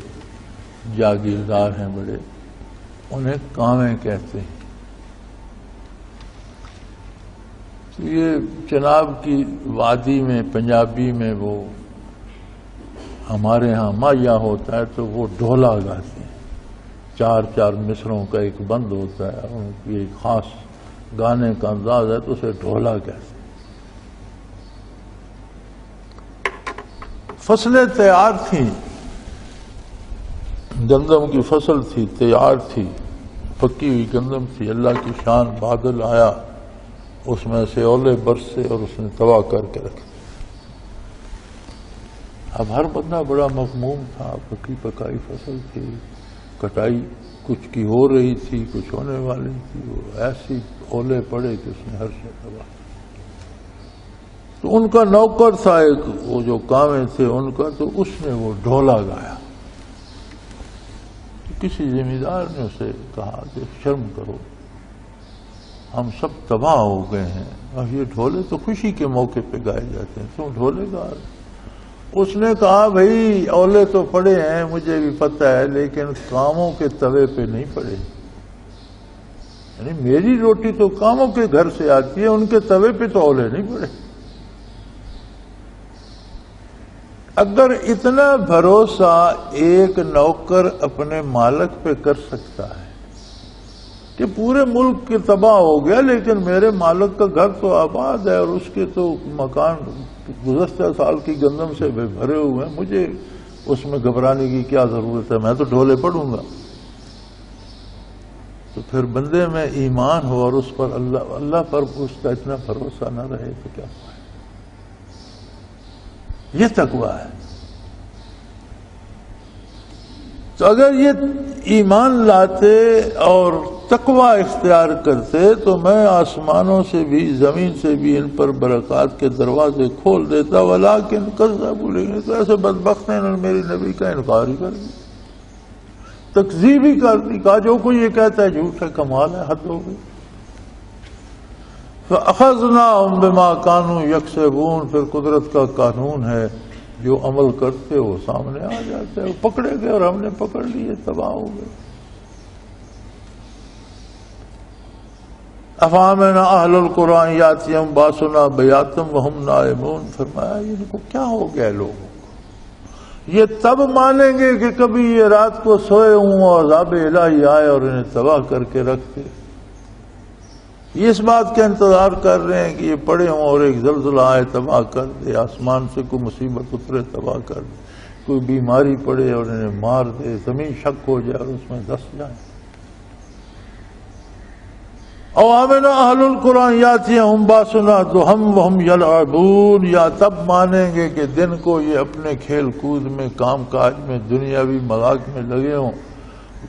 جاگیردار ہیں بڑے، انہیں کامیں کہتے ہیں. یہ جناب کی وادی میں پنجابی میں وہ ہمارے ہاں مایا ہوتا ہے تو وہ ڈھولا گاتے ہیں. 4 مصروں کا ایک بند ہوتا ہے، ان کی ایک خاص گانے کا انداز ہے تو اسے ڈھولا کہتے ہیں. فصلیں تیار تھیں، گندم کی فصل تھی، تیار تھی، پکی ہوئی گندم تھی. اللہ کی شان، بادل آیا، اس میں سے اولے برسے اور اس نے تباہ کر کے رکھ دیا. اب ہر بندہ بڑا مغموم تھا، پکی پکائی فصل تھی، کٹائی کچھ کی ہو رہی تھی، کچھ ہونے والی تھی، وہ ایسی اولے پڑے کہ اس نے ہر شے تباہ. تو ان کا نوکر تھا ایک، وہ جو کامیں تھے ان کا، تو اس نے وہ ڈھولا گایا. کسی زمیندار نے اسے کہا کہ شرم کرو، ہم سب تباہ ہو گئے ہیں، اب یہ ڈھولے تو خوشی کے موقع پہ گائے جاتے ہیں، تم ڈھولے گا. اس نے کہا بھائی اولے تو پڑے ہیں مجھے بھی پتہ ہے لیکن کاموں کے توے پہ نہیں پڑے. یعنی میری روٹی تو کاموں کے گھر سے آتی ہے، ان کے توے پہ تو اولے نہیں پڑے. اگر اتنا بھروسہ ایک نوکر اپنے مالک پہ کر سکتا ہے کہ پورے ملک کے تباہ ہو گیا لیکن میرے مالک کا گھر تو آباد ہے اور اس کے تو مکان گزشتہ سال کی گندم سے بھرے ہوئے ہیں، مجھے اس میں گھبرانے کی کیا ضرورت ہے، میں تو ڈھولے پڑوں گا. تو پھر بندے میں ایمان ہو اور اس پر اللہ پر اس کا اتنا بھروسہ نہ رہے تو کیا ہوا؟ یہ تقویٰ ہے۔ تو اگر یہ ایمان لاتے اور تقویٰ اختیار کرتے تو میں آسمانوں سے بھی زمین سے بھی ان پر برکات کے دروازے کھول دیتا، ولیکن کذبوا، لیکن تو ایسے بدبخت ہیں، انہوں نے میری نبی کا انکار ہی کر دیا، تکذیب ہی کر دی، کہا جو کوئی یہ کہتا ہے جھوٹ ہے، کمال ہے، حد ہو گئی۔ فَأَخَذْنَاهُمْ بِمَا كَانُوا يَكْسِبُونَ، پھر قدرت کا قانون ہے، جو عمل کرتے وہ سامنے آ جاتے ہیں، وہ پکڑے گئے اور ہم نے پکڑ لیے، تباہ ہو گئے۔ أَفَأَمِنَ أَهْلُ الْقُرْآنِ يَأْتِيَهُمْ بَأْسُنَا بَيَاتًا وَهُمْ نَائِمُونَ، فرمایا ان کو کیا ہو گیا لوگوں کو، یہ تب مانیں گے کہ کبھی یہ رات کو سوئے ہوں اور عذاب الہی آئے اور انہیں تباہ کر کے رکھ دے۔ یہ اس بات کا انتظار کر رہے ہیں کہ یہ پڑے ہوں اور ایک زلزلہ آئے تباہ کر دے، آسمان سے کوئی مصیبت اترے تباہ کر دے، کوئی بیماری پڑے اور انہیں مار دے، زمین شک ہو جائے اور اس میں دس جائیں۔ او آمن اہل القرآن یاتیہم باسنا وہم یلعبون، یا تب مانیں گے کہ دن کو یہ اپنے کھیل کود میں، کام کاج میں، دنیاوی مذاق میں لگے ہوں،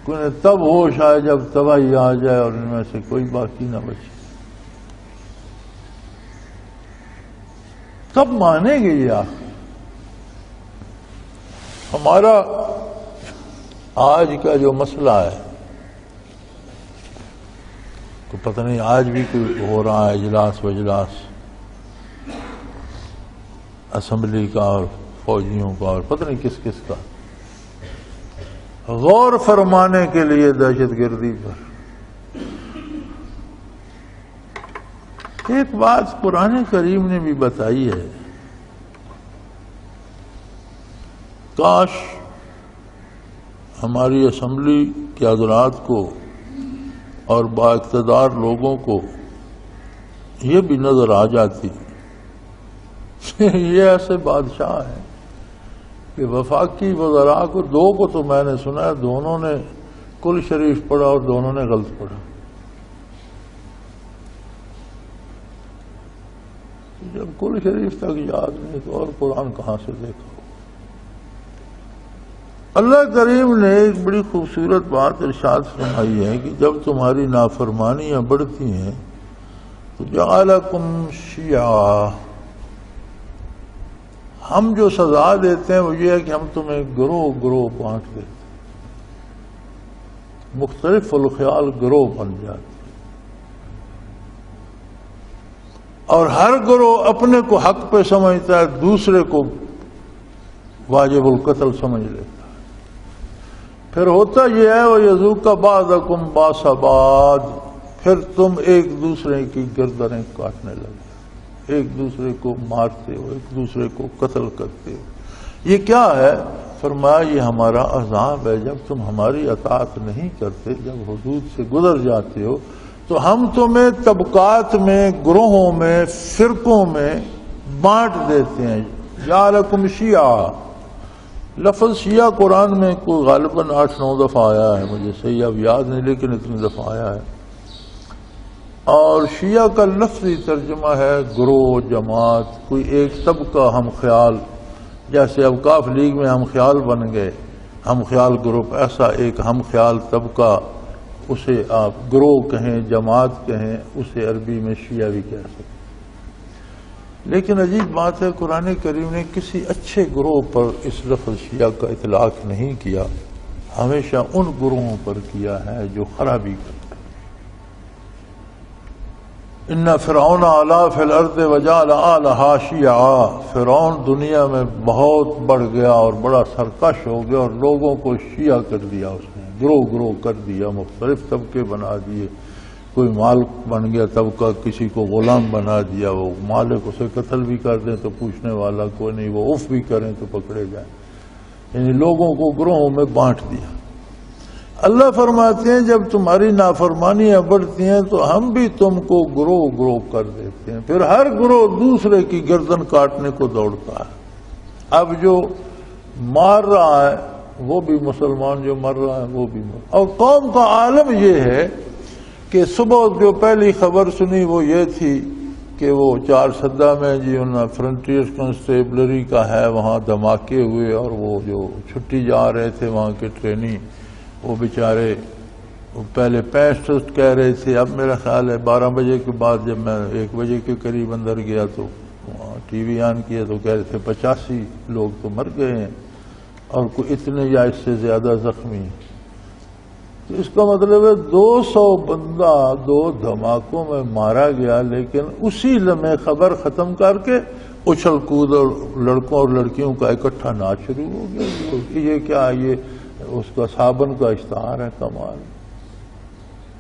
انہیں تب ہوش آئے جب تباہی آ جائے اور ان میں سے کوئی باقی نہ بچے۔ کب مانیں گے یہ آخر؟ ہمارا آج کا جو مسئلہ ہے، تو پتہ نہیں آج بھی کوئی ہو رہا ہے اجلاس وجلاس اسمبلی کا اور فوجیوں کا اور پتہ نہیں کس کس کا، غور فرمانے کے لیے دہشت گردی پر۔ ایک بات قرآن کریم نے بھی بتائی ہے، کاش ہماری اسمبلی کے حضرات کو اور با اقتدار لوگوں کو یہ بھی نظر آ جاتی یہ ایسے بادشاہ ہیں کہ وفاقی وزراء کو، دو کو تو میں نے سنا ہے دونوں نے کل شریف پڑھا اور دونوں نے غلط پڑھا۔ جب کل شریف تک یاد نہیں تو اور قرآن کہاں سے دیکھا؟ اللہ کریم نے ایک بڑی خوبصورت بات ارشاد فرمائی ہے کہ جب تمہاری نافرمانیاں بڑھتی ہیں تو جعلکم شیعا، ہم جو سزا دیتے ہیں وہ یہ ہے کہ ہم تمہیں گروہ گروہ بانٹ دیتے ہیں، مختلف الخیال گروہ بن جاتے ہیں، اور ہر گروہ اپنے کو حق پہ سمجھتا ہے، دوسرے کو واجب القتل سمجھ لیتا ہے۔ پھر ہوتا یہ ہے وَيَذُوقَ بَعْضَكُمْ بَأْسَ بَعْضٍ، پھر تم ایک دوسرے کی گردنیں کاٹنے لگے، ایک دوسرے کو مارتے ہو، ایک دوسرے کو قتل کرتے ہو۔ یہ کیا ہے؟ فرمایا یہ ہمارا عذاب ہے، جب تم ہماری اطاعت نہیں کرتے، جب حدود سے گزر جاتے ہو تو ہم تمہیں طبقات میں، گروہوں میں، فرقوں میں بانٹ دیتے ہیں۔ جعلکم شیعا، لفظ شیعہ قرآن میں کوئی غالباً 8-9 دفعہ آیا ہے، مجھے صحیح اب یاد نہیں لیکن اتنی دفعہ آیا ہے، اور شیعہ کا لفظی ترجمہ ہے گروہ، جماعت، کوئی ایک طبقہ ہم خیال، جیسے اوقاف لیگ میں ہم خیال بن گئے، ہم خیال گروپ، ایسا ایک ہم خیال طبقہ، اسے آپ گروہ کہیں، جماعت کہیں، اسے عربی میں شیعہ بھی کہہ سکتے۔ لیکن عجیب بات ہے قرآن کریم نے کسی اچھے گروہ پر اس لفظ شیعہ کا اطلاق نہیں کیا، ہمیشہ ان گروہوں پر کیا ہے جو خرابی کرتے۔ ان فرعون علا فی الارض وجعل اہلہا شیعا، فرعون دنیا میں بہت بڑھ گیا اور بڑا سرکش ہو گیا اور لوگوں کو شیعہ کر دیا، اس نے گروہ گروہ کر دیا، مختلف طبقے بنا دیے، کوئی مالک بن گیا طبقہ، کسی کو غلام بنا دیا، وہ مالک اسے قتل بھی کر دیں تو پوچھنے والا کوئی نہیں، وہ اف بھی کریں تو پکڑے جائیں، یعنی لوگوں کو گروہوں میں بانٹ دیا۔ اللہ فرماتے ہیں جب تمہاری نافرمانیاں بڑھتی ہیں تو ہم بھی تم کو گروہ گروہ کر دیتے ہیں، پھر ہر گروہ دوسرے کی گردن کاٹنے کو دوڑتا ہے۔ اب جو مار رہا ہے وہ بھی مسلمان، جو مر رہا ہے وہ بھی مر، اور قوم کا عالم یہ ہے کہ صبح جو پہلی خبر سنی وہ یہ تھی کہ وہ 4 سدہ میں جی انہوں فرنٹیئر کنسٹیبلری کا ہے، وہاں دھماکے ہوئے، اور وہ جو چھٹی جا رہے تھے وہاں کے ٹرینی، وہ بیچارے پہلے 65 کہہ رہے تھے، اب میرا خیال ہے 12 بجے کے بعد جب میں 1 بجے کے قریب اندر گیا تو ٹی وی آن کیا تو کہہ رہے تھے 85 لوگ تو مر گئے ہیں اور کوئی اتنے یا اس سے زیادہ زخمی ہیں۔ تو اس کا مطلب ہے 200 بندہ 2 دھماکوں میں مارا گیا، لیکن اسی لمحے خبر ختم کر کے اچھل کود اور لڑکوں اور لڑکیوں کا اکٹھا ناچ شروع ہو گیا۔ یہ کیا، یہ اس کا صابن کا اشتہار ہے، کمال،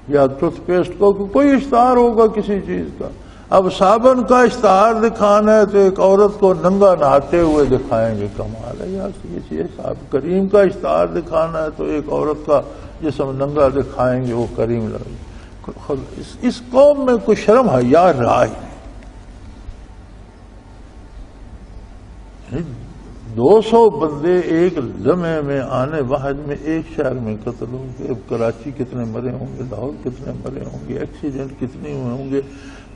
یا ٹوتھ پیسٹ کو کوئی اشتہار ہوگا کسی چیز کا، اب صابن کا اشتہار دکھانا ہے تو ایک عورت کو ننگا نہاتے ہوئے دکھائیں گے، کمال ہے یار۔ یہ چیز کریم کا اشتہار دکھانا ہے تو ایک عورت کا جسم ننگا دکھائیں گے، وہ کریم لگے۔ اس قوم میں کوئی شرم حیا رہا ہی نہیں۔ 200 بندے ایک لمحے میں آنے واحد میں ایک شہر میں قتل ہوں گے۔ اب کراچی کتنے مرے ہوں گے، لاہور کتنے مرے ہوں گے، ایکسیڈنٹ کتنے ہوئے ہوں گے،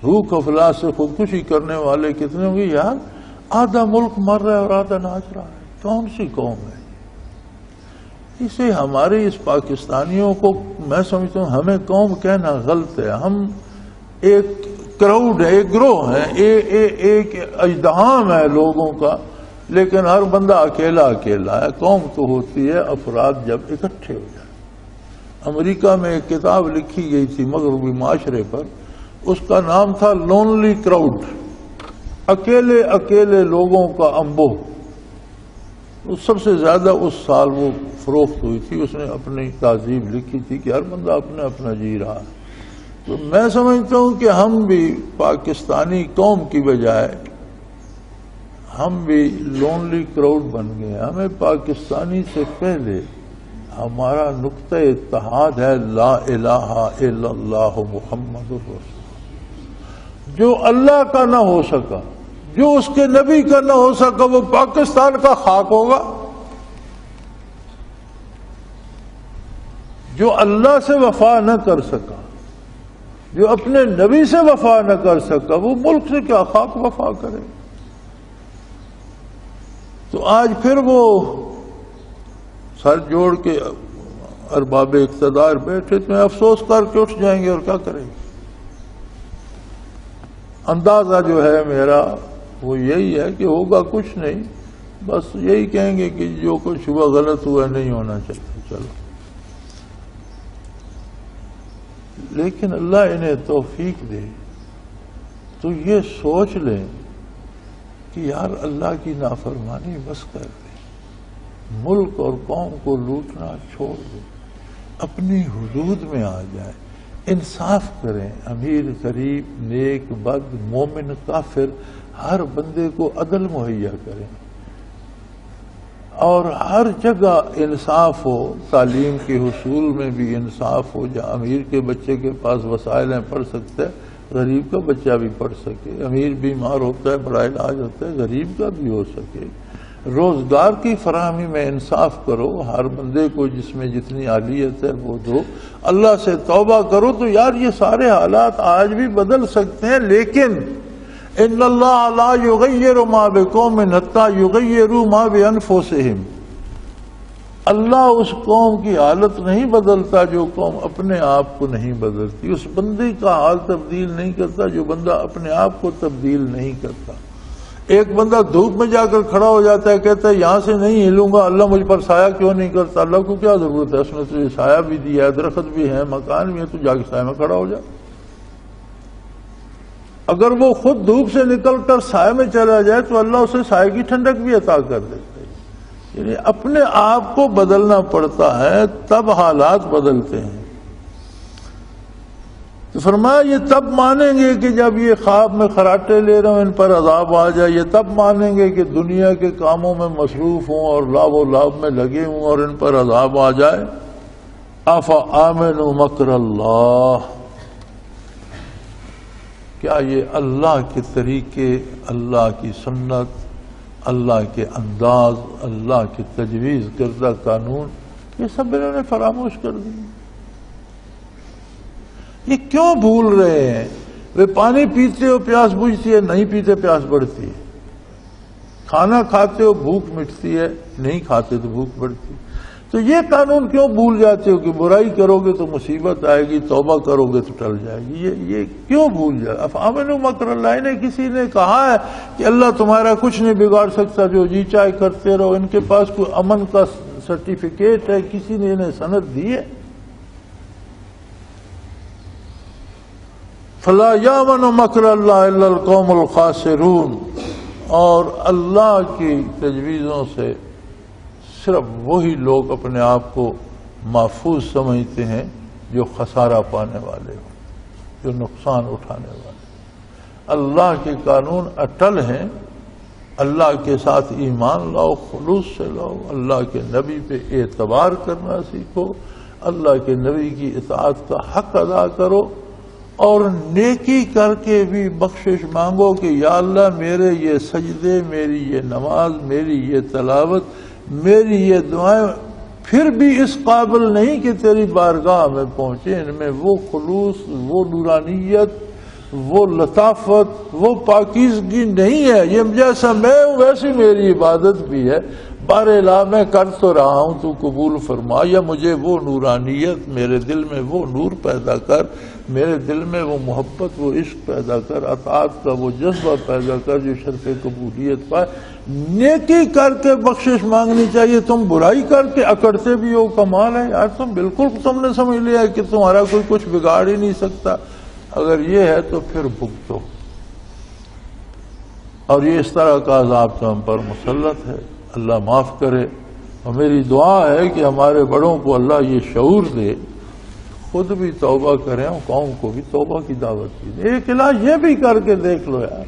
بھوک افلاس سے خودکشی کرنے والے کتنے ہوں گے۔ یار آدھا ملک مر رہا ہے اور آدھا ناچ رہا ہے، کون سی قوم ہے؟ اسے ہمارے اس پاکستانیوں کو میں سمجھتا ہوں ہمیں قوم کہنا غلط ہے۔ ہم ایک کراؤڈ ہے، ایک گروہ ہے، ایک اجدہام ہے لوگوں کا، لیکن ہر بندہ اکیلا اکیلا ہے۔ قوم تو ہوتی ہے افراد جب اکٹھے ہو جائیں۔ امریکہ میں ایک کتاب لکھی گئی تھی مغربی معاشرے پر، اس کا نام تھا لونلی کراؤڈ، اکیلے اکیلے لوگوں کا انبوہ۔ سب سے زیادہ اس سال وہ فروخت ہوئی تھی۔ اس نے اپنی تہذیب لکھی تھی کہ ہر بندہ اپنا اپنا جی رہا۔ تو میں سمجھتا ہوں کہ ہم بھی پاکستانی قوم کی بجائے ہم بھی لونلی کراؤڈ بن گئے۔ ہمیں پاکستانی سے پہلے ہمارا نقطہ اتحاد ہے لا الہ الا اللہ محمد رسول۔ جو اللہ کا نہ ہو سکا، جو اس کے نبی کا نہ ہو سکا، وہ پاکستان کا خاک ہوگا۔ جو اللہ سے وفا نہ کر سکا، جو اپنے نبی سے وفا نہ کر سکا، وہ ملک سے کیا خاک وفا کرے؟ تو آج پھر وہ سر جوڑ کے ارباب اقتدار بیٹھے تو افسوس کر کے اٹھ جائیں گے اور کیا کریں گے؟ اندازہ جو ہے میرا وہ یہی ہے کہ ہوگا کچھ نہیں، بس یہی کہیں گے کہ جو کچھ ہوا غلط ہوا، نہیں ہونا چاہیے، چلو۔ لیکن اللہ انہیں توفیق دے تو یہ سوچ لیں کہ یار اللہ کی نافرمانی بس کر دیں، ملک اور قوم کو لوٹنا چھوڑ دیں، اپنی حدود میں آ جائیں، انصاف کریں، امیر غریب نیک بد مومن کافر ہر بندے کو عدل مہیا کریں، اور ہر جگہ انصاف ہو، تعلیم کے حصول میں بھی انصاف ہو، جہاں امیر کے بچے کے پاس وسائل ہیں پڑھ سکتا ہے، غریب کا بچہ بھی پڑھ سکے، امیر بیمار ہوتا ہے بڑا علاج ہوتا ہے، غریب کا بھی ہو سکے، روزگار کی فراہمی میں انصاف کرو، ہر بندے کو جس میں جتنی اہلیت ہے وہ دو، اللہ سے توبہ کرو، تو یار یہ سارے حالات آج بھی بدل سکتے ہیں۔ لیکن ان اللہ لا یغیر ما بقوم حتی یغیروا ما بانفسہم، اللہ اس قوم کی حالت نہیں بدلتا جو قوم اپنے آپ کو نہیں بدلتی، اس بندے کا حال تبدیل نہیں کرتا جو بندہ اپنے آپ کو تبدیل نہیں کرتا۔ ایک بندہ دھوپ میں جا کر کھڑا ہو جاتا ہے، کہتا ہے یہاں سے نہیں ہلوں گا، اللہ مجھ پر سایہ کیوں نہیں کرتا؟ اللہ کو کیا ضرورت ہے؟ اس نے تجھے سایہ بھی دیا ہے، درخت بھی ہے، مکان بھی ہے، تو جا کے سایہ میں کھڑا ہو جا۔ اگر وہ خود دھوپ سے نکل کر سائے میں چلا جائے تو اللہ اسے سائے کی ٹھنڈک بھی عطا کر دیتا ہے۔ یعنی اپنے آپ کو بدلنا پڑتا ہے، تب حالات بدلتے ہیں۔ تو فرمایا یہ تب مانیں گے کہ جب یہ خواب میں خراٹے لے رہا ہوں ان پر عذاب آ جائے، یہ تب مانیں گے کہ دنیا کے کاموں میں مصروف ہوں اور لاو و لاب میں لگے ہوں اور ان پر عذاب آ جائے۔ افامنوا مکر اللہ، کیا یہ اللہ کے طریقے، اللہ کی سنت، اللہ کے انداز، اللہ کی تجویز کردہ قانون، یہ سب انہوں نے فراموش کر دی؟ یہ کیوں بھول رہے ہیں؟ وہ پانی پیتے ہو پیاس بجھتی ہے، نہیں پیتے پیاس بڑھتی ہے۔ کھانا کھاتے ہو بھوک مٹتی ہے، نہیں کھاتے تو بھوک بڑھتی ہے۔ تو یہ قانون کیوں بھول جاتے ہو کہ برائی کرو گے تو مصیبت آئے گی، توبہ کرو گے تو ٹل جائے گی؟ یہ کیوں بھول جائے؟ افامنوا مکر اللہ، نے کسی نے کہا ہے کہ اللہ تمہارا کچھ نہیں بگاڑ سکتا، جو جی چاہے کرتے رہو؟ ان کے پاس کوئی امن کا سرٹیفکیٹ ہے؟ کسی نے انہیں سند دی ہے؟ فلا یامن مکر اللہ الا القوم الخاسرون، اور اللہ کی تجویزوں سے صرف وہی لوگ اپنے آپ کو محفوظ سمجھتے ہیں جو خسارہ پانے والے ہوں، جو نقصان اٹھانے والے۔ اللہ کے قانون اٹل ہیں، اللہ کے ساتھ ایمان لاؤ، خلوص سے لاؤ، اللہ کے نبی پہ اعتبار کرنا سیکھو، اللہ کے نبی کی اطاعت کا حق ادا کرو، اور نیکی کر کے بھی بخشش مانگو کہ یا اللہ میرے یہ سجدے، میری یہ نماز، میری یہ تلاوت، میری یہ دعائیں پھر بھی اس قابل نہیں کہ تیری بارگاہ میں پہنچے، ان میں وہ خلوص، وہ نورانیت، وہ لطافت، وہ پاکیزگی نہیں ہے۔ یہ جیسا میں ہوں ویسی میری عبادت بھی ہے، بار الہ میں کر تو رہا ہوں، تو قبول فرما، یا مجھے وہ نورانیت، میرے دل میں وہ نور پیدا کر، میرے دل میں وہ محبت، وہ عشق پیدا کر، اطاعت کا وہ جذبہ پیدا کر جو شرف قبولیت پائے۔ نیکی کر کے بخشش مانگنی چاہیے، تم برائی کر کے اکڑتے بھی ہو، کمال ہے یار، تم نے سمجھ لیا کہ تمہارا کوئی کچھ بگاڑ ہی نہیں سکتا۔ اگر یہ ہے تو پھر بھگتو، اور یہ اس طرح کا عذاب تو ہم پر مسلط ہے، اللہ معاف کرے۔ اور میری دعا ہے کہ ہمارے بڑوں کو اللہ یہ شعور دے، خود بھی توبہ کریں اور قوم کو بھی توبہ کی دعوت دی۔ ایک علاج یہ بھی کر کے دیکھ لو یار،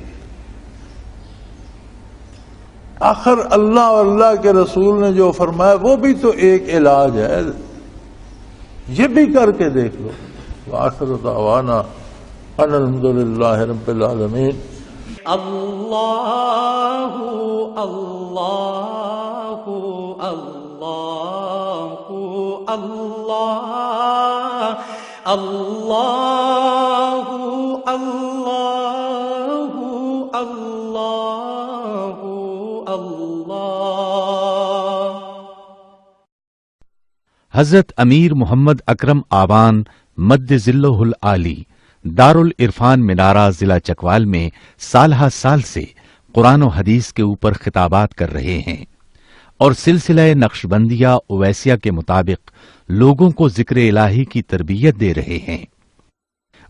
آخر اللہ اور اللہ کے رسول نے جو فرمایا وہ بھی تو ایک علاج ہے، یہ بھی کر کے دیکھ لو۔ وآخر دعوانا ان الحمدللہ رب العالمین۔ اللہ اللہ اللہ اللہ اللہ اللہ اللہ اللہ۔ حضرت امیر محمد اکرم آبان مد ذلہ العالی دارالعرفان منارہ ضلع چکوال میں سالہ سال سے قرآن و حدیث کے اوپر خطابات کر رہے ہیں اور سلسلہ نقشبندیہ اویسیہ کے مطابق لوگوں کو ذکر الہی کی تربیت دے رہے ہیں۔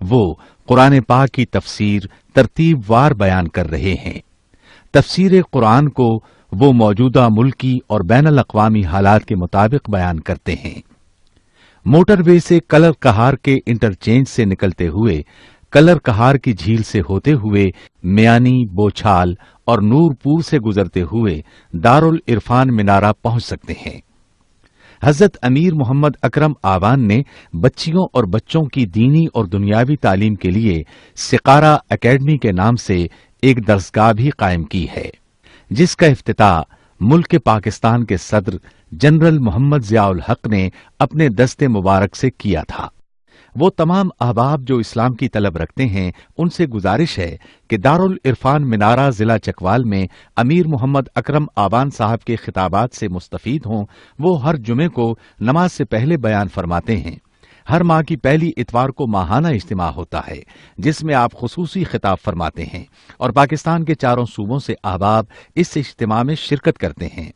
وہ قرآن پاک کی تفسیر ترتیب وار بیان کر رہے ہیں۔ تفسیر قرآن کو وہ موجودہ ملکی اور بین الاقوامی حالات کے مطابق بیان کرتے ہیں۔ موٹر وے سے کلر کہار کے انٹرچینج سے نکلتے ہوئے، کلر کہار کی جھیل سے ہوتے ہوئے، میانی، بوچھال اور نور پور سے گزرتے ہوئے دارالعرفان منارہ پہنچ سکتے ہیں۔ حضرت امیر محمد اکرم آبان نے بچیوں اور بچوں کی دینی اور دنیاوی تعلیم کے لیے سقارہ اکیڈمی کے نام سے ایک درسگاہ بھی قائم کی ہے، جس کا افتتاح ملک پاکستان کے صدر جنرل محمد ضیاء الحق نے اپنے دست مبارک سے کیا تھا۔ وہ تمام احباب جو اسلام کی طلب رکھتے ہیں ان سے گزارش ہے کہ دارالعرفان منارہ ضلع چکوال میں امیر محمد اکرم آبان صاحب کے خطابات سے مستفید ہوں۔ وہ ہر جمعے کو نماز سے پہلے بیان فرماتے ہیں۔ ہر ماہ کی پہلی اتوار کو ماہانہ اجتماع ہوتا ہے جس میں آپ خصوصی خطاب فرماتے ہیں اور پاکستان کے چاروں صوبوں سے احباب اس اجتماع میں شرکت کرتے ہیں۔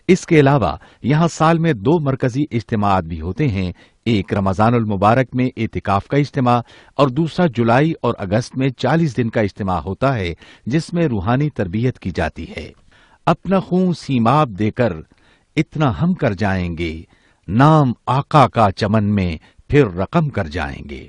اس کے علاوہ یہاں سال میں 2 مرکزی اجتماعات بھی ہوتے ہیں، ایک رمضان المبارک میں اعتکاف کا اجتماع اور دوسرا جولائی اور اگست میں 40 دن کا اجتماع ہوتا ہے جس میں روحانی تربیت کی جاتی ہے۔ اپنا خون سیماب دے کر اتنا ہم کر جائیں گے، نام آقا کا چمن میں پھر رقم کر جائیں گے۔